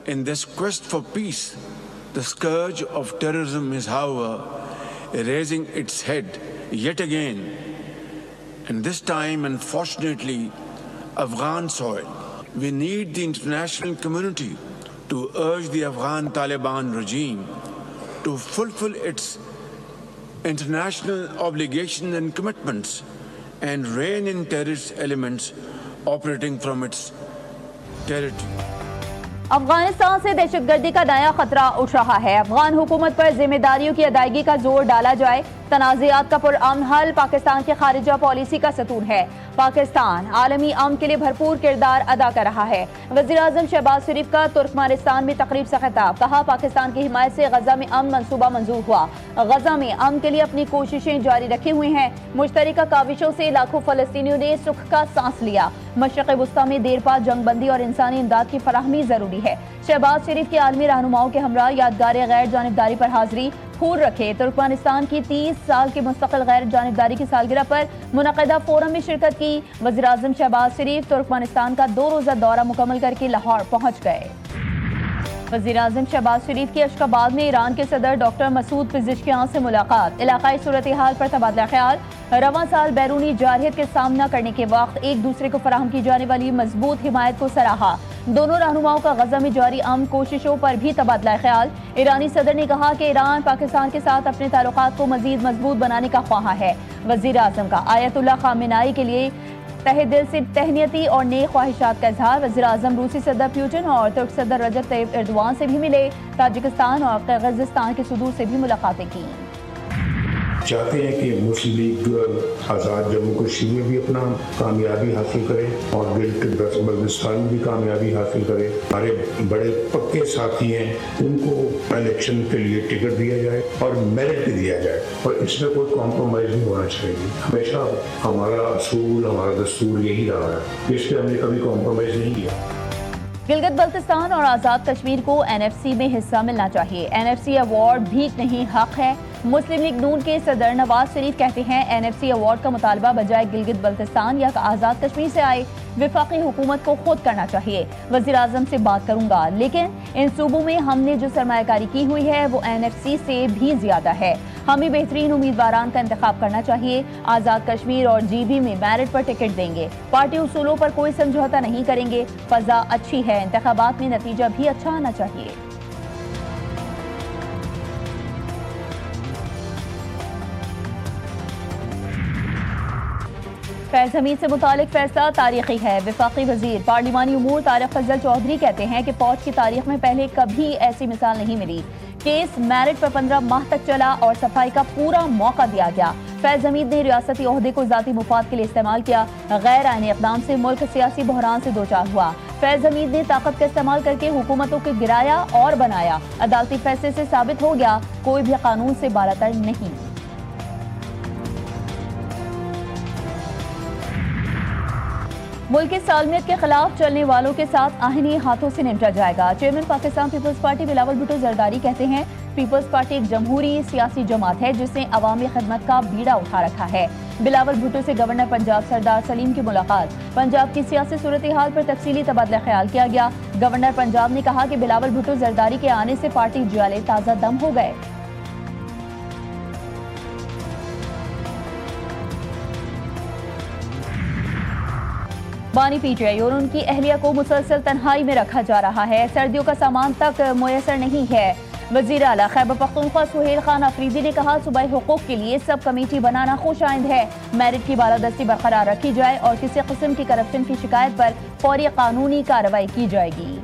In this quest for peace, the scourge of terrorism is, however, raising its head yet again, and this time, unfortunately, Afghan soil. We need the international community to urge the Afghan Taliban regime to fulfill its international obligations and commitments and rein in terrorist elements operating from its territory. Afghanistan سے دہشتگردی کا نیا خطرہ اٹھ رہا ہے. افغان حکومت پر ذمہ داریوں کی ادائیگی کا زور ڈالا جائے. تنازعات کا پرامن حل پاکستان کی خارجہ پالیسی کا ستون ہے. پاکستان عالمی امن کے لیے بھرپور کردار ادا کر رہا ہے. وزیر اعظم شہباز شریف کا ترکمانستان میں تقریب سے خطاب. کہا پاکستان کی حمایت سے غزہ میں امن منصوبہ منظور ہوا. غزہ میں امن کے لیے اپنی کوششیں جاری رکھے ہوئے ہیں. مشترکہ کاوشوں سے لاکھوں فلسطینیوں نے سکھ کا سانس لیا. مشرق وسطیٰ میں دیر پا جنگ بندی اور انسانی امداد کی فراہمی ضروری ہے. شہباز شریف کے عالمی رہنماؤں کے ہمراہ یادگار غیر جانبداری پر حاضری. پھول رکھے. ترکمانستان کی 30 سال کی مستقل غیر جانبداری کی سالگرہ پر منعقدہ فورم میں شرکت کی. وزیر اعظم شہباز شریف ترکمانستان کا 2 روزہ دورہ مکمل کر کے لاہور پہنچ گئے. وزیر اعظم شہباز شریف کی اشخاباد میں ایران کے صدر ڈاکٹر مسعود پزشکیان سے ملاقات. علاقائی صورتحال پر تبادلہ خیال. رواں سال بیرونی جارحیت کے سامنا کرنے کے وقت ایک دوسرے کو فراہم کی جانے والی مضبوط حمایت کو سراہا. دونوں رہنماؤں کا غزہ میں جاری امن کوششوں پر بھی تبادلہ خیال. ایرانی صدر نے کہا کہ ایران پاکستان کے ساتھ اپنے تعلقات کو مزید مضبوط بنانے کا خواہاں ہے. وزیر اعظم کا آیت اللہ خامنہئی کے لیے تہہ دل سے تہنیتی اور نیک خواہشات کا اظہار. وزیر اعظم روسی صدر پیوٹن اور ترک صدر رجب طیب ایردوان سے بھی ملے. تاجکستان اور قرغیزستان کے صدور سے بھی ملاقاتیں کی. چاہتے ہیں کہ مسلم لیگ آزاد جموں کشمیر میں بھی اپنا کامیابی حاصل کرے اور گلگت بلتستان میں بھی کامیابی حاصل کرے. ہمارے بڑے پکے ساتھی ہیں, ان کو الیکشن کے لیے ٹکٹ دیا جائے اور میرٹ بھی دیا جائے, اور اس میں کوئی کمپرومائز نہیں ہونا چاہیے. ہمیشہ ہمارا اصول, ہمارا دستور یہی رہا ہے, اس پہ ہم نے کبھی کمپرومائز نہیں کیا. گلگت بلتستان اور آزاد کشمیر کو NFC میں حصہ ملنا چاہیے. NFC ایوارڈ بھیک نہیں, حق ہے. مسلم لیگ نون کے صدر نواز شریف کہتے ہیں NFC ایوارڈ کا مطالبہ بجائے گلگت بلتستان یا آزاد کشمیر سے آئے وفاقی حکومت کو خود کرنا چاہیے. وزیر اعظم سے بات کروں گا, لیکن ان صوبوں میں ہم نے جو سرمایہ کاری کی ہوئی ہے وہ NFC سے بھی زیادہ ہے. ہمیں بہترین امیدواران کا انتخاب کرنا چاہیے. آزاد کشمیر اور GB میں میرٹ پر ٹکٹ دیں گے. پارٹی اصولوں پر کوئی سمجھوتا نہیں کریں گے. فضا اچھی ہے, انتخابات میں نتیجہ بھی اچھا آنا چاہیے. فیض حمید سے متعلق فیصلہ تاریخی ہے. وفاقی وزیر پارلیمانی امور طارق فضل چودھری کہتے ہیں کہ فوج کی تاریخ میں پہلے کبھی ایسی مثال نہیں ملی. کیس میرٹ پر 15 ماہ تک چلا اور صفائی کا پورا موقع دیا گیا. فیض حمید نے ریاستی عہدے کو ذاتی مفاد کے لیے استعمال کیا. غیر آئینی اقدام سے ملک سیاسی بحران سے دوچار ہوا. فیض حمید نے طاقت کا استعمال کر کے حکومتوں کو گرایا اور بنایا. عدالتی فیصلے سے ثابت ہو گیا کوئی بھی قانون سے بالاتر نہیں. ملک کی سالمیت کے خلاف چلنے والوں کے ساتھ آہنی ہاتھوں سے نمٹا جائے گا. چیئرمین پاکستان پیپلز پارٹی بلاول بھٹو زرداری کہتے ہیں پیپلز پارٹی ایک جمہوری سیاسی جماعت ہے جس نے عوامی خدمت کا بیڑا اٹھا رکھا ہے. بلاول بھٹو سے گورنر پنجاب سردار سلیم کی ملاقات. پنجاب کی سیاسی صورتحال پر تفصیلی تبادلہ خیال کیا گیا. گورنر پنجاب نے کہا کہ بلاول بھٹو زرداری کے آنے سے پارٹی جالے تازہ دم ہو گئے. بانی PTI اور ان کی اہلیہ کو مسلسل تنہائی میں رکھا جا رہا ہے. سردیوں کا سامان تک میسر نہیں ہے. وزیر اعلیٰ خیبر پختونخوا سہیل خان آفریدی نے کہا صوبائی حقوق کے لیے سب کمیٹی بنانا خوش آئند ہے. میرٹ کی بالادستی برقرار رکھی جائے اور کسی قسم کی کرپشن کی شکایت پر فوری قانونی کارروائی کی جائے گی.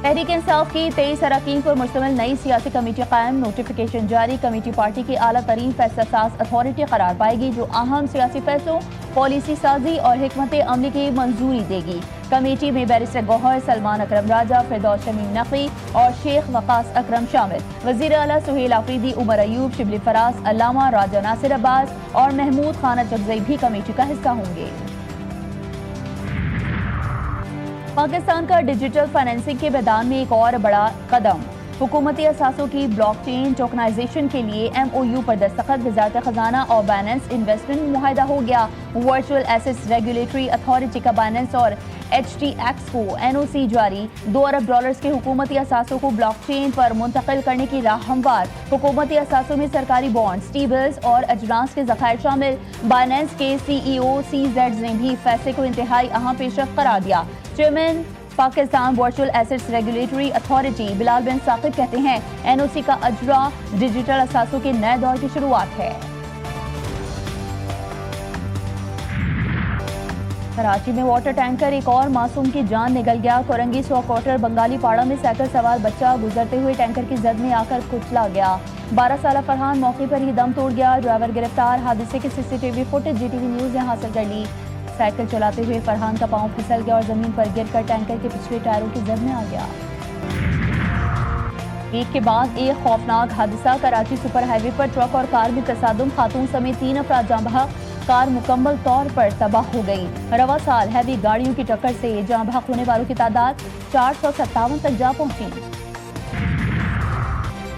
تحریک انصاف کی 23 اراکین پر مشتمل نئی سیاسی کمیٹی قائم. نوٹیفیکیشن جاری. کمیٹی پارٹی کی اعلیٰ ترین فیصلہ ساز اتھارٹی قرار پائے گی جو اہم سیاسی فیصلوں, پالیسی سازی اور حکمت عملی کی منظوری دے گی. کمیٹی میں بیرسٹر گوہر, سلمان اکرم راجہ, فردوس شمیم نقوی اور شیخ وقاص اکرم شامل. وزیر اعلیٰ سہیل آفریدی, عمر ایوب, شبلی فراز, علامہ راجہ ناصر عباس اور محمود خان اچکزئی بھی کمیٹی کا حصہ ہوں گے. پاکستان کا ڈیجیٹل فائنینسنگ کے میدان میں ایک اور بڑا قدم. حکومتی اثاثوں کی بلاک چین ٹوکنائزیشن کے لیے MOU پر دستخط، وزارت خزانہ اور بائننس انویسٹمنٹ معاہدہ ہو گیا۔ ورچوئل ایسیٹس ریگولیٹری اتھارٹی کا بائننس اور HTX کو NOC جاری، $2 ارب کے حکومتی اثاثوں کو بلاک چین پر منتقل کرنے کی راہ ہموار۔ حکومتی اثاثوں میں سرکاری بانڈز، ٹی بلز اور اجناس کے ذخائر شامل۔ بائننس کے CEO CZ نے بھی فیصلے کو انتہائی اہم پیشرفت قرار دیا۔ چیئرمین پاکستان ورچوئل ایسیٹس ریگولیٹری اتھارٹی بلال بن ثاقب کہتے ہیں NOC کا اجرا ڈیجیٹل اثاثوں کے نئے دور کی شروعات ہے۔ کراچی میں واٹر ٹینکر ایک اور معصوم کی جان نگل گیا۔ کورنگی 100 کوارٹر بنگالی پاڑا میں سائیکل سوار بچہ گزرتے ہوئے ٹینکر کی زد میں آ کر کچلا گیا۔ 12 سالہ فرحان موقع پر ہی دم توڑ گیا۔ ڈرائیور گرفتار۔ حادثے کی CCTV فوٹیج GTV نیوز نے حاصل کر لی۔ سائیکل چلاتے ہوئے فرحان کا پاؤں پھسل گیا اور زمین پر گر کر ٹینکر کے پچھلے ٹائروں کی زد میں آ گیا۔ ایک کے بعد ایک خوفناک حادثہ۔ کراچی سپر ہائی وے پر ٹرک اور کار میں تصادم، خاتون سمیت 3 افراد جاں بحق، کار مکمل طور پر تباہ ہو گئی۔ رواں سال ہیوی گاڑیوں کی ٹکر سے جاں بحق ہونے والوں کی تعداد 457 تک جا پہنچی۔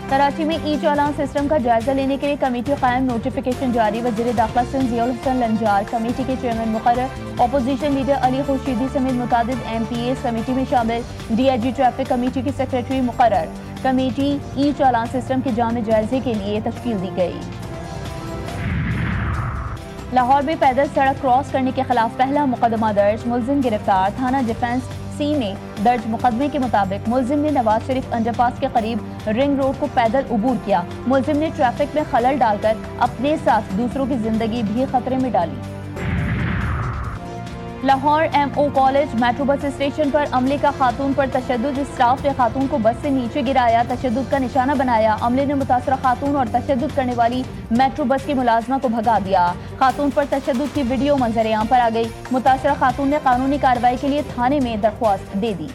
کراچی میں ای چالان سسٹم کا جائزہ لینے کے لیے کمیٹی قائم، نوٹیفیکیشن جاری۔ وزیر داخلہ سندھ ضیاء الحسن لنجار کمیٹی کے چیئرمین مقرر۔ اپوزیشن لیڈر علی خورشیدی سمیت متعدد MPAs کمیٹی میں شامل۔ DIG ٹریفک کمیٹی کی سیکریٹری مقرر۔ کمیٹی ای چالان سسٹم کے جامع جائزے کے لیے تشکیل دی گئی۔ لاہور میں پیدل سڑک کراس کرنے کے خلاف پہلا مقدمہ درج، ملزم گرفتار۔ تھانہ ڈیفنس C میں درج مقدمے کے مطابق ملزم نے نواز شریف انڈر پاس کے قریب رنگ روڈ کو پیدل عبور کیا۔ ملزم نے ٹریفک میں خلل ڈال کر اپنے ساتھ دوسروں کی زندگی بھی خطرے میں ڈالی۔ Lahore MO college metro bus station پر عملے کا خاتون پر تشدد، اسٹاف نے خاتون کو بس سے نیچے گرایا، تشدد کا نشانہ بنایا۔ عملے نے متاثرہ خاتون اور تشدد کرنے والی میٹرو بس کی ملازمہ کو بھگا دیا۔ خاتون پر تشدد کی ویڈیو منظر عام پر آ گئی۔ متاثرہ خاتون نے قانونی کارروائی کے لیے تھانے میں درخواست دے دی۔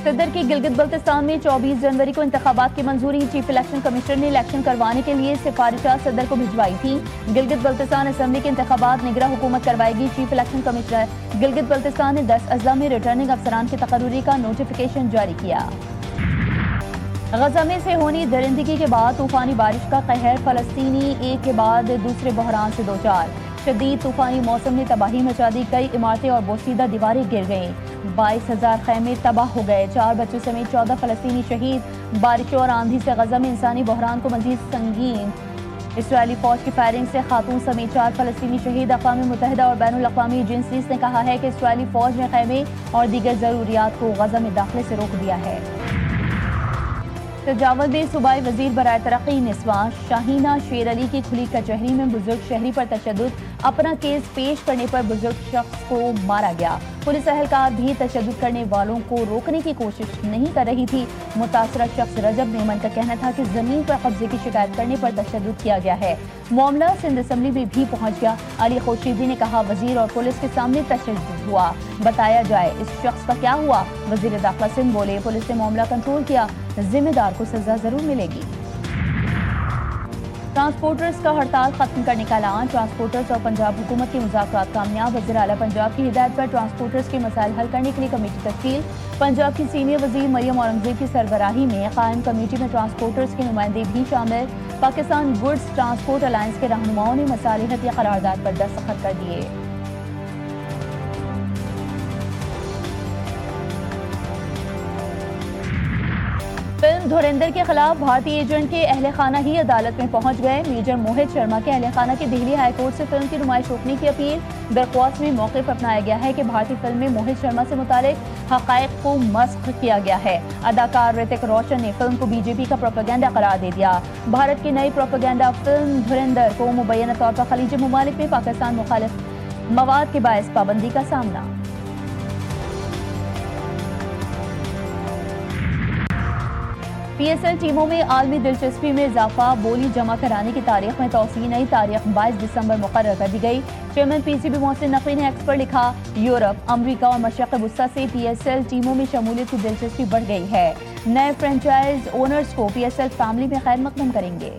صدر کی گلگت بلتستان میں 24 جنوری کو انتخابات کی منظوری، چیف الیکشن کمشنر نے الیکشن کروانے کے لیے سفارشات صدر کو بھجوائی تھی۔ گلگت بلتستان اسمبلی کے انتخابات نگراں حکومت کروائے گی۔ Chief election commissioner Gilgit Baltistan نے 10 اضلاع میں ریٹرننگ افسران کی تقرری کا نوٹیفیکیشن جاری کیا۔ غزہ میں سے ہونی درندگی کے بعد طوفانی بارش کا قہر، فلسطینی ایک کے بعد دوسرے بحران سے دوچار۔ شدید طوفانی موسم نے تباہی مچا دی، کئی عمارتیں اور بوسیدہ دیواریں گر گئیں، 22,000 خیمے تباہ ہو گئے، 4 بچوں سمیت 14 فلسطینی شہید۔ بارشوں اور آندھی سے غزہ میں انسانی بحران کو مزید سنگین، اسرائیلی فوج کی فائرنگ سے خاتون سمیت 4 فلسطینی شہید۔ اقوام متحدہ اور بین الاقوامی ایجنسیز نے کہا ہے کہ اسرائیلی فوج نے خیمے اور دیگر ضروریات کو غزہ میں داخلے سے روک دیا ہے۔ تجاول میں صوبائی وزیر برائے ترقی نسواں شاہینہ شیر علی کی کھلی کچہری میں بزرگ شہری پر تشدد، اپنا کیس پیش کرنے پر بزرگ شخص کو مارا گیا۔ پولیس اہلکار بھی تشدد کرنے والوں کو روکنے کی کوشش نہیں کر رہی تھی۔ متاثرہ شخص رجب نیمن کا کہنا تھا کہ زمین پر قبضے کی شکایت کرنے پر تشدد کیا گیا ہے۔ معاملہ سندھ اسمبلی میں بھی پہنچ گیا۔ علی خورشیدی نے کہا وزیر اور پولیس کے سامنے تشدد ہوا، بتایا جائے اس شخص کا کیا ہوا۔ وزیر داخلہ سندھ بولے پولیس نے معاملہ کنٹرول کیا، ذمہ دار کو سزا ضرور ملے گی۔ ٹرانسپورٹرز کا ہڑتال ختم کرنے کا اعلان، ٹرانسپورٹرز اور پنجاب حکومت کے مذاکرات کامیاب، وزیر اعلیٰ پنجاب کی ہدایت پر ٹرانسپورٹرز کے مسائل حل کرنے کے لیے کمیٹی تشکیل۔ پنجاب کی سینئر وزیر مریم اورنگزیب کی سربراہی میں قائم کمیٹی میں ٹرانسپورٹرز کے نمائندے بھی شامل۔ پاکستان گڈز ٹرانسپورٹ الائنس کے رہنماؤں نے مصالحتی قرارداد پر دستخط کر دیے۔ فلم دھرندر کے خلاف بھارتی ایجنٹ کے اہل خانہ ہی عدالت میں پہنچ گئے۔ میجر موہت شرما کے اہل خانہ کی دہلی ہائی کورٹ سے فلم کی نمائش روکنے کی اپیل۔ درخواست میں موقف اپنایا گیا ہے کہ بھارتی فلم میں موہت شرما سے متعلق حقائق کو مسخ کیا گیا ہے۔ اداکار رتک روشن نے فلم کو BJP کا پروپیگنڈا قرار دے دیا۔ بھارت کی نئی پروپیگنڈا فلم دھرندر کو مبینہ طور پر خلیجی ممالک میں پاکستان مخالف مواد کے باعث پابندی کا سامنا۔ PSL ٹیموں میں عالمی دلچسپی میں اضافہ، بولی جمع کرانے کی تاریخ میں توسیع، نئی تاریخ 22 دسمبر مقرر کر دی گئی۔ چیئرمین PCB محسن نقوی نے ایکس پر لکھا یورپ، امریکہ اور مشرق وسطیٰ سے PSL ٹیموں میں شمولیت کی دلچسپی بڑھ گئی ہے، نئے فرنچائز اونرز کو PSL فیملی میں خیر مقدم کریں گے۔